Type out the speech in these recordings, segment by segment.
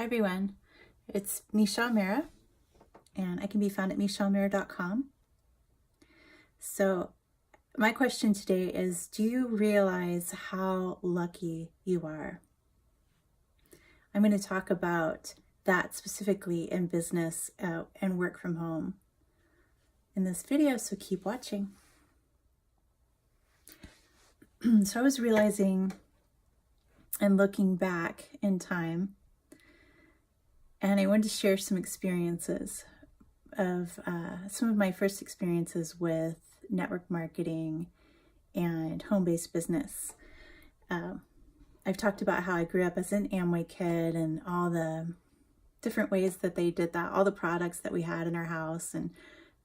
Hi everyone, it's Michelle Mara, and I can be found at michellemara.com. So my question today is, do you realize how lucky you are? I'm going to talk about that specifically in business and work from home in this video, so keep watching. So I was realizing and looking back in time, and I wanted to share some experiences of some of my first experiences with network marketing and home-based business. I've talked about how I grew up as an Amway kid and all the different ways that they did that, all the products that we had in our house and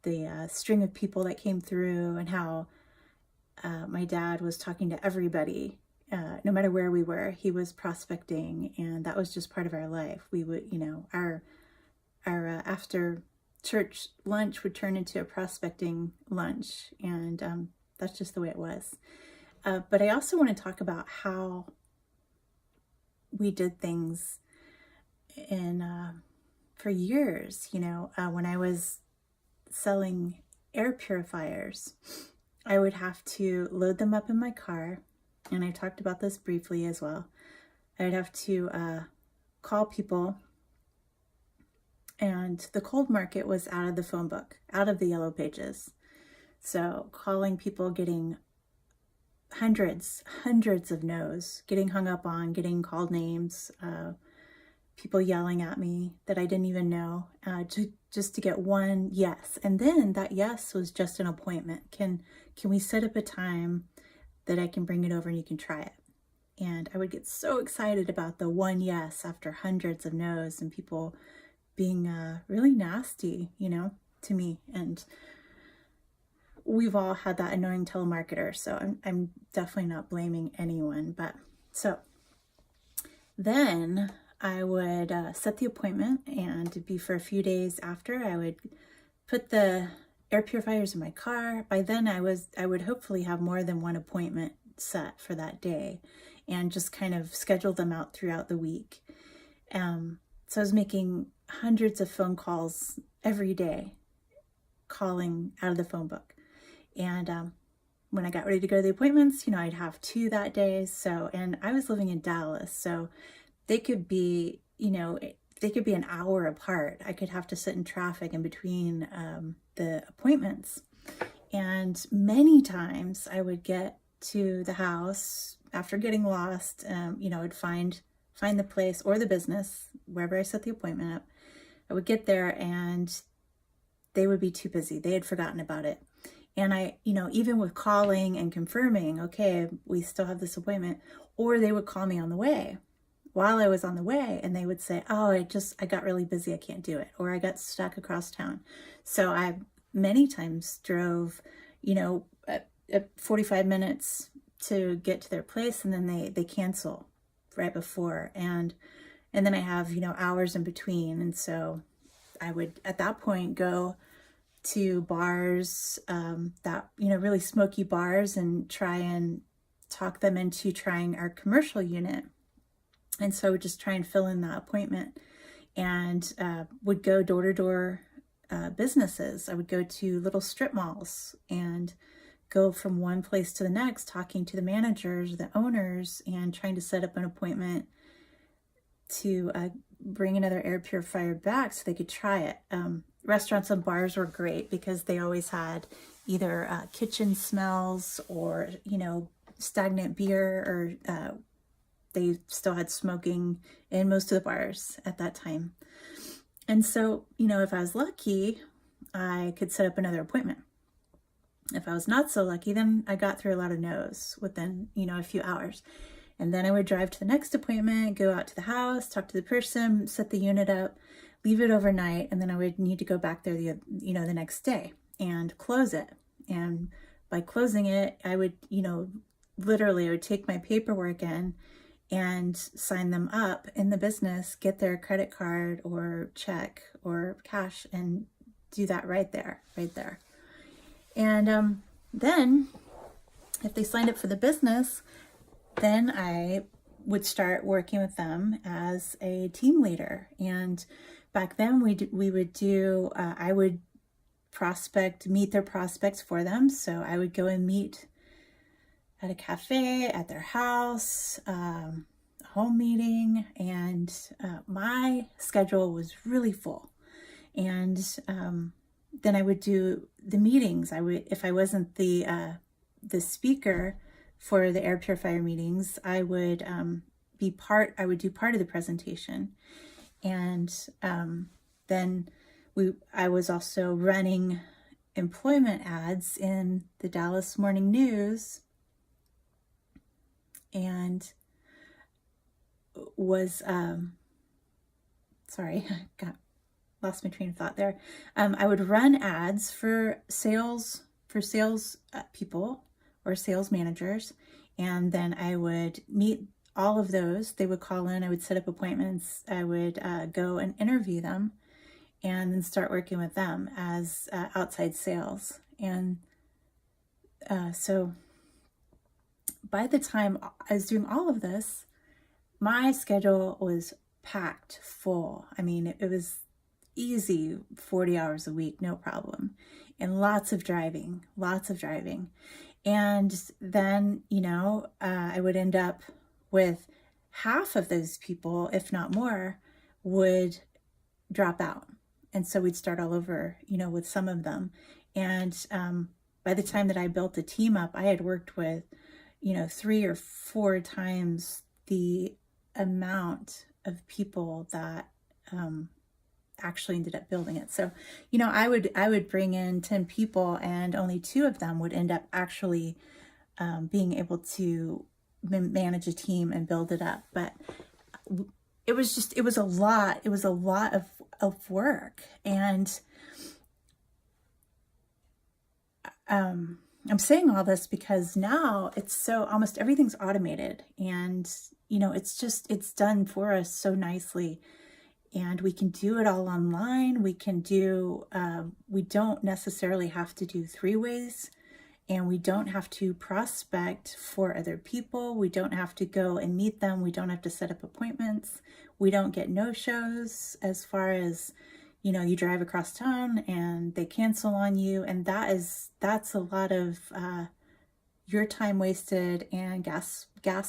the string of people that came through, and how my dad was talking to everybody. No matter where we were, he was prospecting, and that was just part of our life. We would, our after church lunch would turn into a prospecting lunch, and that's just the way it was. But I also want to talk about how we did things for years. When I was selling air purifiers, I would have to load them up in my car. And I talked about this briefly as well. I would have to call people, and the cold market was out of the phone book, out of the yellow pages. So calling people, getting hundreds of no's, getting hung up on, getting called names, people yelling at me that I didn't even know, just to get one yes. And then that yes was just an appointment. Can we set up a time that I can bring it over and you can try it? And I would get so excited about the one yes after hundreds of no's and people being really nasty, to me. And we've all had that annoying telemarketer, so I'm definitely not blaming anyone. But so then I would set the appointment, and it'd be for a few days after. I would put the air purifiers in my car. By then I would hopefully have more than one appointment set for that day, and just kind of schedule them out throughout the week. So I was making hundreds of phone calls every day, calling out of the phone book. And when I got ready to go to the appointments, I'd have 2 that day. So, and I was living in Dallas, so they could be, they could be an hour apart. I could have to sit in traffic in between the appointments. And many times I would get to the house after getting lost. I'd find the place or the business, wherever I set the appointment up. I would get there and they would be too busy. They had forgotten about it. And I, even with calling and confirming, okay, we still have this appointment, or they would call me on the way while I was on the way, and they would say, oh, I got really busy, I can't do it, or I got stuck across town. So I many times drove, 45 minutes to get to their place, and then they cancel right before, and then I have, hours in between. And so I would at that point go to bars, that, really smoky bars, and try and talk them into trying our commercial unit. And so I would just try and fill in that appointment, and would go door to door businesses. I would go to little strip malls and go from one place to the next, talking to the managers, the owners, and trying to set up an appointment to bring another air purifier back so they could try it. Restaurants and bars were great because they always had either kitchen smells or, stagnant beer, or they still had smoking in most of the bars at that time. And so, if I was lucky, I could set up another appointment. If I was not so lucky, then I got through a lot of no's within, a few hours. And then I would drive to the next appointment, go out to the house, talk to the person, set the unit up, leave it overnight, and then I would need to go back there the next day and close it. And by closing it, I would, literally I would take my paperwork in and sign them up in the business, get their credit card or check or cash, and do that right there. And then if they signed up for the business, then I would start working with them as a team leader. And back then we would do, I would meet their prospects for them. So I would go and meet at a cafe, at their house, home meeting, and my schedule was really full. And then I would do the meetings. If I wasn't the speaker for the air purifier meetings, I would do part of the presentation. And then I was also running employment ads in the Dallas Morning News, and was sorry, lost my train of thought there. I would run ads for sales people or sales managers, and then I would meet all of those. They would call in, I would set up appointments, I would go and interview them, and then start working with them as outside sales. And so by the time I was doing all of this, my schedule was packed full. I mean, it was easy 40 hours a week, no problem. And lots of driving. And then, I would end up with half of those people, if not more, would drop out. And so we'd start all over, with some of them. And by the time that I built the team up, I had worked with, 3 or 4 times the amount of people that actually ended up building it. So, I would bring in 10 people, and only 2 of them would end up actually being able to manage a team and build it up. But it was a lot of work. And I'm saying all this because now almost everything's automated, and it's done for us so nicely, and we can do it all online. We don't necessarily have to do 3-ways, and we don't have to prospect for other people. We don't have to go and meet them. We don't have to set up appointments. We don't get no-shows as far as, you drive across town and they cancel on you. And that's a lot of your time wasted and gas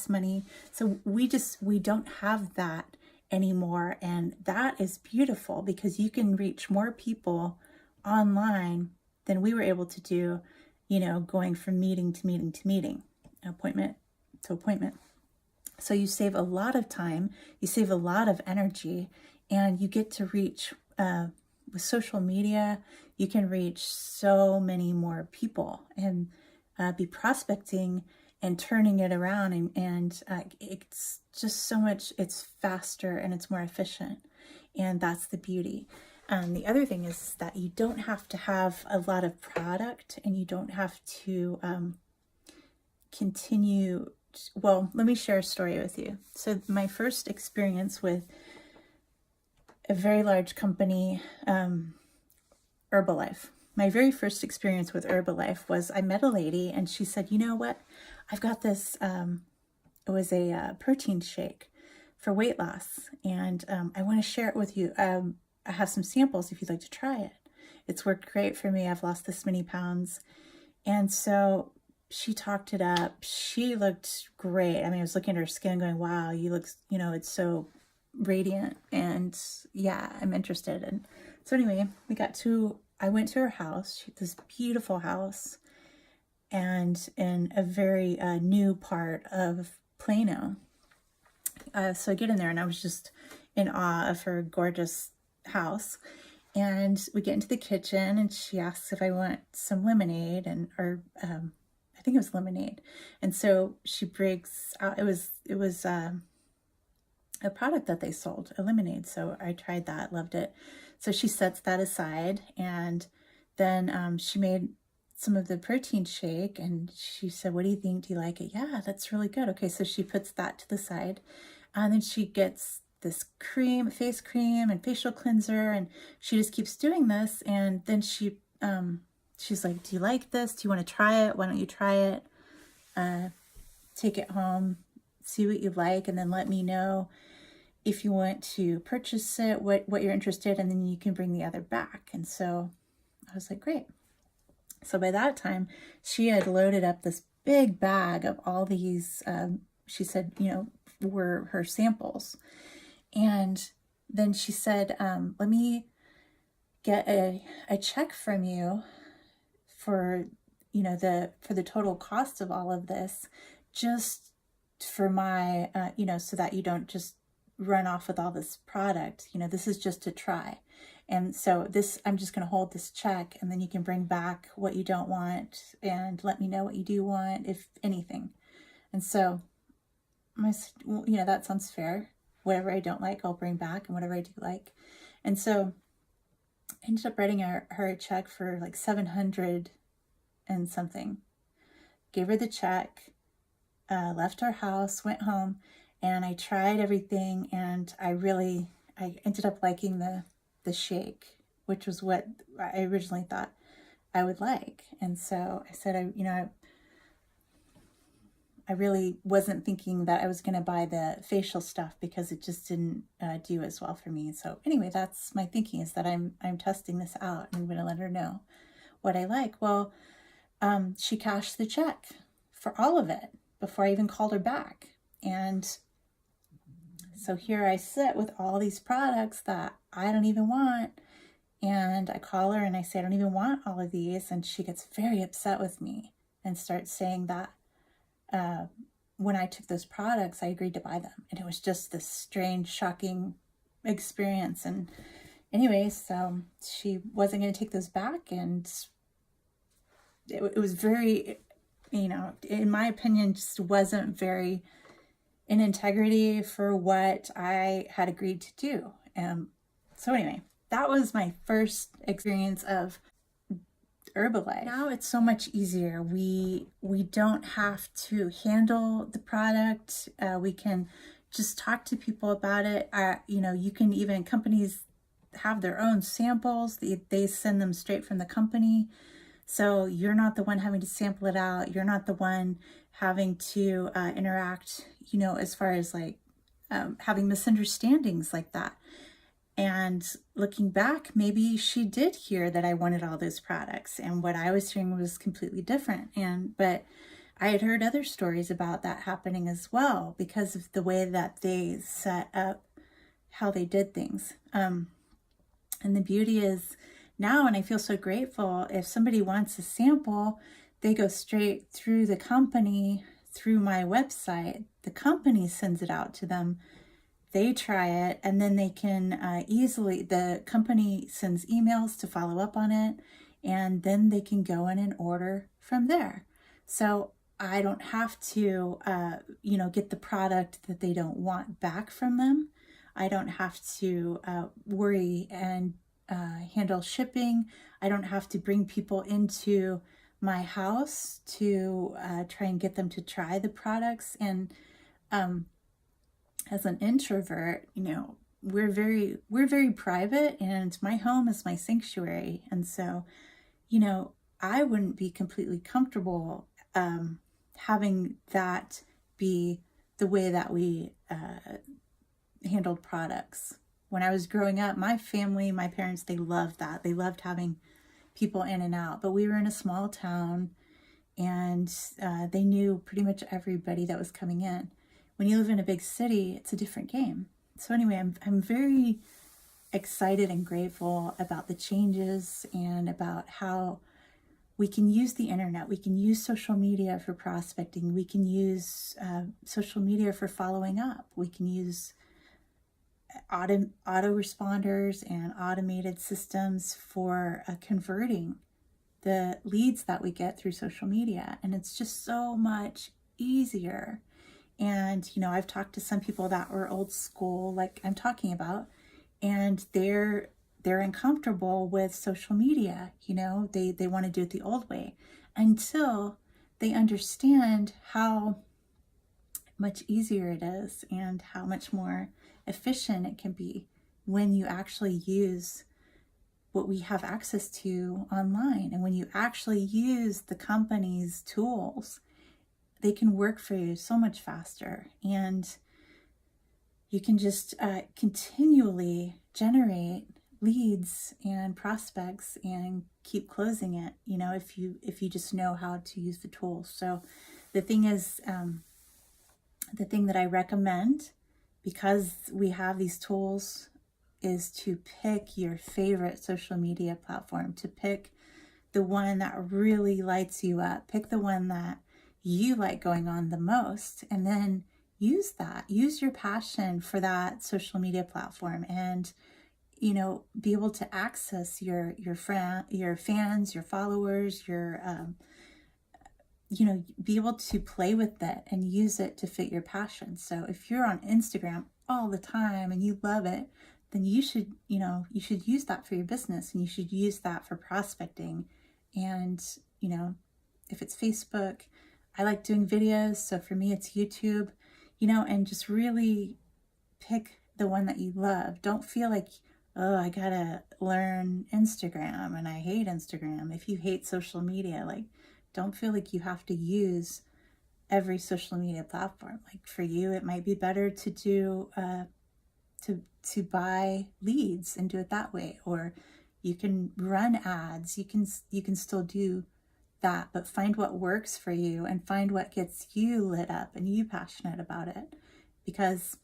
money. So we don't have that anymore. And that is beautiful, because you can reach more people online than we were able to do, going from meeting to meeting to meeting, appointment to appointment. So you save a lot of time, you save a lot of energy, and you get to reach, with social media, you can reach so many more people and be prospecting and turning it around. And it's just so much, it's faster and it's more efficient. And that's the beauty. The other thing is that you don't have to have a lot of product, and you don't have to continue. Well, let me share a story with you. So my first experience with a very large company, Herbalife. My very first experience with Herbalife was I met a lady, and she said, "You know what? I've got this, it was a protein shake for weight loss, and I want to share it with you. I have some samples if you'd like to try it. It's worked great for me. I've lost this many pounds." And so she talked it up. She looked great. I mean, I was looking at her skin going, wow, you look, it's so radiant. And yeah, I'm interested. And so anyway, I went to her house. She had this beautiful house, and in a very new part of Plano. So I get in there, and I was just in awe of her gorgeous house. And we get into the kitchen, and she asks if I want some lemonade, or I think it was lemonade. And so she breaks out, it was a product that they sold, a lemonade. So I tried that, loved it. So she sets that aside, and then she made some of the protein shake, and she said, "What do you think? Do you like it?" "Yeah, that's really good." Okay, so she puts that to the side, and then she gets this cream, face cream and facial cleanser, and she just keeps doing this. And then she's like, "Do you like this? Do you want to try it? Why don't you try it? Take it home, see what you like, and then let me know if you want to purchase it, what you're interested in, and then you can bring the other back. And so I was like, great. So by that time, she had loaded up this big bag of all these, she said, were her samples. And then she said, let me get a check from you for, for the total cost of all of this, just for my, so that you don't just run off with all this product. This is just to try. And so I'm just going to hold this check, and then you can bring back what you don't want and let me know what you do want, if anything. And so I said, well, that sounds fair. Whatever I don't like, I'll bring back, and whatever I do like. And so I ended up writing her a check for like $700 and something. Gave her the check, left our house, went home, and I tried everything, and I ended up liking the shake, which was what I originally thought I would like. And so I said, I really wasn't thinking that I was going to buy the facial stuff because it just didn't do as well for me. So anyway, that's my thinking, is that I'm testing this out, and I'm going to let her know what I like. Well, she cashed the check for all of it before I even called her back. And so here I sit with all these products that I don't even want. And I call her and I say, I don't even want all of these. And she gets very upset with me and starts saying that when I took those products, I agreed to buy them. And it was just this strange, shocking experience. And anyway, so she wasn't going to take those back. And it was very, in my opinion, just wasn't very in integrity for what I had agreed to do. So anyway, that was my first experience of Herbalife. Now it's so much easier. We don't have to handle the product. We can just talk to people about it. You can even, companies have their own samples. They send them straight from the company. So you're not the one having to sample it out. You're not the one having to interact, as far as like having misunderstandings like that. And looking back, maybe she did hear that I wanted all those products, and what I was hearing was completely different. But I had heard other stories about that happening as well, because of the way that they set up how they did things. And the beauty is now, and I feel so grateful, if somebody wants a sample, they go straight through the company, through my website. The company sends it out to them. They try it, and then they can the company sends emails to follow up on it, and then they can go in and order from there. So I don't have to, get the product that they don't want back from them. I don't have to worry and handle shipping. I don't have to bring people into my house to try and get them to try the products. And as an introvert, we're very private, and my home is my sanctuary. And so, I wouldn't be completely comfortable having that be the way that we handled products. When I was growing up, my family, my parents, they loved that. They loved having people in and out. But we were in a small town, and they knew pretty much everybody that was coming in. When you live in a big city, it's a different game. So anyway, I'm very excited and grateful about the changes, and about how we can use the internet. We can use social media for prospecting. We can use social media for following up. We can use autoresponders and automated systems for converting the leads that we get through social media. And it's just so much easier. And, I've talked to some people that were old school, like I'm talking about, and they're uncomfortable with social media. They want to do it the old way, until they understand how much easier it is and how much more efficient it can be when you actually use what we have access to online, and when you actually use the company's tools. they can work for you so much faster, and you can just continually generate leads and prospects and keep closing it, you know, if you just know how to use the tools. So the thing is, the thing that I recommend, because we have these tools, is to pick your favorite social media platform, to pick the one that really lights you up, pick the one that you like going on the most, and then use that, use your passion for that social media platform, and, you know, be able to access your fans, your followers, your, you know, be able to play with it and use it to fit your passion. So if you're on Instagram all the time and you love it, then you should, you know, you should use that for your business, and you should use that for prospecting. And, you know, if it's Facebook, I like doing videos, so for me it's YouTube, you know, and just really pick the one that you love. Don't feel like, oh, I gotta learn Instagram and I hate Instagram. If you hate social media, like, don't feel like you have to use every social media platform. Like, for you, it might be better to do to buy leads and do it that way, or you can run ads. You can still do that, but find what works for you and find what gets you lit up and you passionate about it. Because,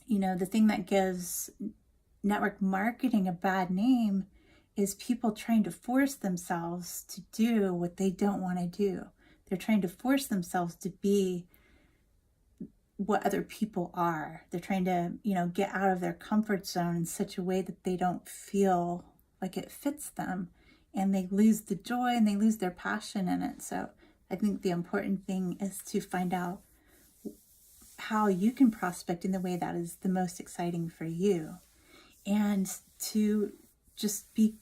you know, the thing that gives network marketing a bad name is people trying to force themselves to do what they don't want to do. They're trying to force themselves to be what other people are. They're trying to, you know, get out of their comfort zone in such a way that they don't feel like it fits them, and they lose the joy and they lose their passion in it. So I think the important thing is to find out how you can prospect in the way that is the most exciting for you, and to just be,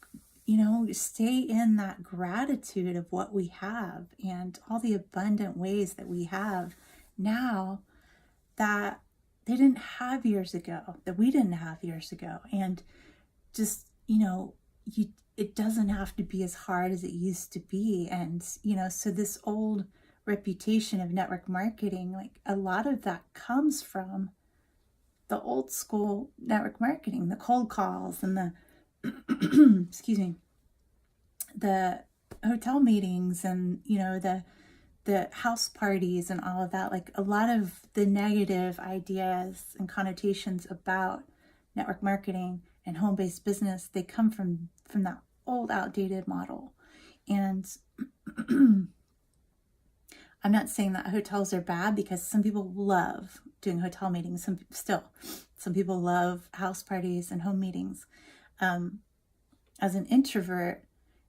you know, stay in that gratitude of what we have and all the abundant ways that we have now that they didn't have years ago, that we didn't have years ago. And just, you know, it doesn't have to be as hard as it used to be. And, you know, so this old reputation of network marketing, like, a lot of that comes from the old school network marketing, the cold calls and the excuse me, the hotel meetings, and, you know, the house parties and all of that. Like, a lot of the negative ideas and connotations about network marketing and home-based business, they come from that old, outdated model. And I'm not saying that hotels are bad, because some people love doing hotel meetings. Some people love house parties and home meetings. As an introvert,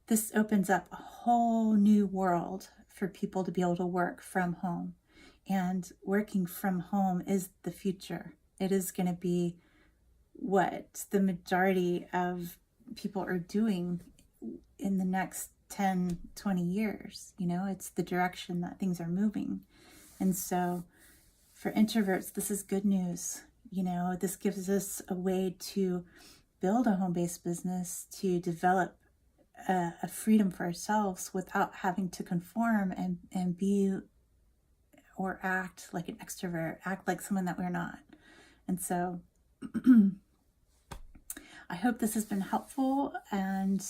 this opens up a whole new world for people to be able to work from home. And working from home is the future. It is going to be what the majority of people are doing in the next 10, 20 years. You know, it's the direction that things are moving. And so for introverts, this is good news. You know, this gives us a way to build a home-based business, to develop a freedom for ourselves without having to conform and be or act like an extrovert, act like someone that we're not. And so I hope this has been helpful and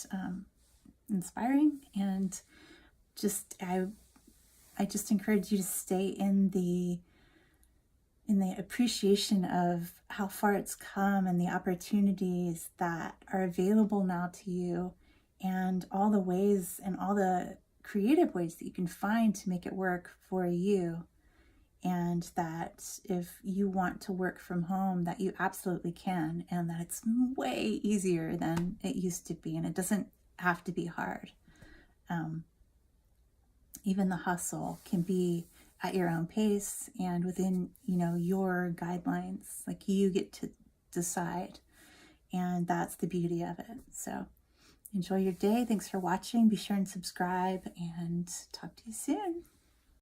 inspiring, and I just encourage you to stay in the appreciation of how far it's come and the opportunities that are available now to you, and all the ways and all the creative ways that you can find to make it work for you. And that if you want to work from home, that you absolutely can, and that it's way easier than it used to be, and it doesn't have to be hard. Even the hustle can be at your own pace and within, you know, your guidelines. Like, you get to decide, and that's the beauty of it. So enjoy your day. Thanks for watching. Be sure and subscribe, and talk to you soon.